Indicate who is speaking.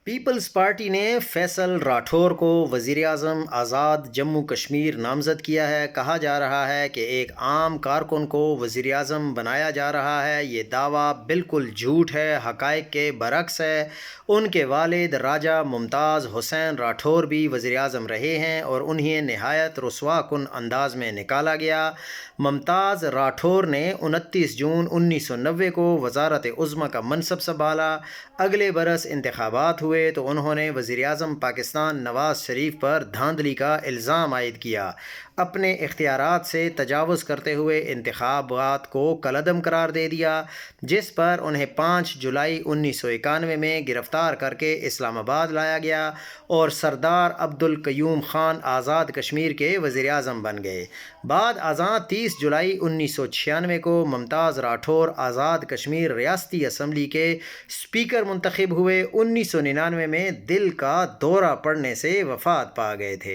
Speaker 1: Peoples party نے فیصل راٹھور کو وزیر اعظم آزاد جموں کشمیر نامزد کیا ہے۔ کہا جا رہا ہے کہ ایک عام کارکن کو وزیر اعظم بنایا جا رہا ہے۔ یہ دعویٰ بالکل جھوٹ ہے، حقائق کے برعکس ہے۔ ان کے والد راجہ ممتاز حسین راٹھور بھی وزیر اعظم رہے ہیں اور انہیں نہایت رسوا کن انداز میں نکالا گیا۔ ممتاز راٹھور نے 29 جون 1990 کو وزارت عظمیٰ کا منصب سنبھالا۔ اگلے برس انتخابات ہوئے تو انہوں نے وزیر اعظم پاکستان نواز شریف پر دھاندلی کا الزام عائد کیا۔ اپنے اختیارات سے تجاوز کرتے ہوئے انتخابات کو کالعدم قرار دے دیا، جس پر انہیں 5 جولائی 1991 میں گرفتار کر کے اسلام آباد لایا گیا اور سردار عبدالقیوم خان آزاد کشمیر کے وزیر اعظم بن گئے۔ بعد ازاں 30 جولائی 1996 کو ممتاز راٹھور آزاد کشمیر ریاستی اسمبلی کے اسپیکر منتخب ہوئے۔ 1999 میں دل کا دورہ پڑنے سے وفات پا گئے تھے۔